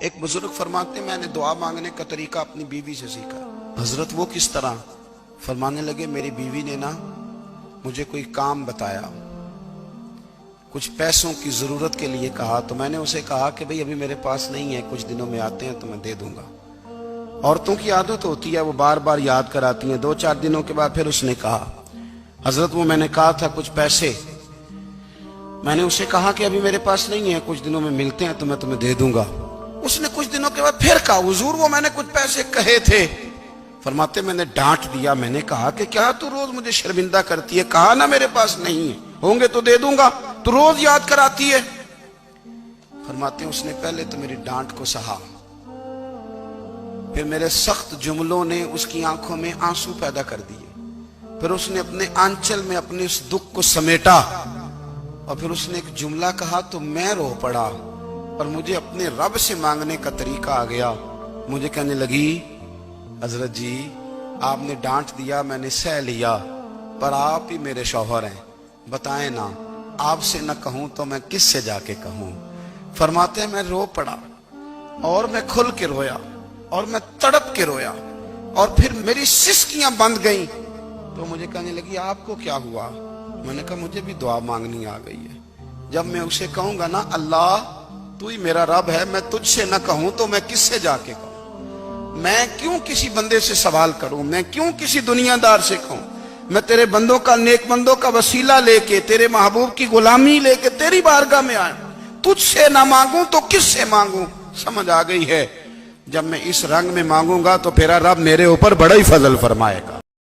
ایک بزرگ فرماتے میں نے دعا مانگنے کا طریقہ اپنی بیوی سے سیکھا۔ حضرت وہ کس طرح؟ فرمانے لگے میری بیوی نے نا مجھے کوئی کام بتایا، کچھ پیسوں کی ضرورت کے لیے کہا، تو میں نے اسے کہا کہ بھئی ابھی میرے پاس نہیں ہے، کچھ دنوں میں آتے ہیں تو میں دے دوں گا۔ عورتوں کی عادت ہوتی ہے، وہ بار بار یاد کراتی ہیں۔ 2-4 دنوں کے بعد پھر اس نے کہا حضرت وہ میں نے کہا تھا کچھ پیسے، میں نے اسے کہا کہ ابھی میرے پاس نہیں ہے، کچھ دنوں میں ملتے ہیں تو میں تمہیں دے دوں گا۔ اس نے کچھ دنوں کے بعد پھر کہا حضور وہ میں نے کچھ پیسے کہے تھے۔ فرماتے میں نے ڈانٹ دیا، میں نے کہا کہ کیا تو روز مجھے شرمندہ کرتی ہے، کہا نا میرے پاس نہیں ہے، ہوں گے تو دے دوں گا، تو روز یاد کراتی ہے۔ فرماتے ہیں اس نے پہلے تو میری ڈانٹ کو سہا، پھر میرے سخت جملوں نے اس کی آنکھوں میں آنسو پیدا کر دیے، پھر اس نے اپنے آنچل میں اپنے اس دکھ کو سمیٹا، اور پھر اس نے ایک جملہ کہا تو میں رو پڑا، اور مجھے اپنے رب سے مانگنے کا طریقہ آ گیا۔ مجھے کہنے لگی حضرت جی آپ نے ڈانٹ دیا، میں نے سہ لیا، پر آپ ہی میرے شوہر ہیں، بتائیں نا آپ سے نہ کہوں تو میں کس سے جا کے کہوں۔ فرماتے ہیں میں رو پڑا، اور میں کھل کے رویا، اور میں تڑپ کے رویا، اور پھر میری سسکیاں بند گئیں۔ تو مجھے کہنے لگی آپ کو کیا ہوا؟ میں نے کہا مجھے بھی دعا مانگنی آ گئی ہے۔ جب میں اسے کہوں گا نا اللہ تو ہی میرا رب ہے، میں تجھ سے نہ کہوں تو میں کس سے جا کے کہوں؟ میں کیوں کسی بندے سے سوال کروں؟ میں کیوں کسی دنیا دار سے کہوں؟ میں تیرے بندوں کا، نیک بندوں کا وسیلہ لے کے، تیرے محبوب کی غلامی لے کے تیری بارگاہ میں آیا، تجھ سے نہ مانگوں تو کس سے مانگوں؟ سمجھ آ گئی ہے؟ جب میں اس رنگ میں مانگوں گا تو پھر رب میرے اوپر بڑا ہی فضل فرمائے گا۔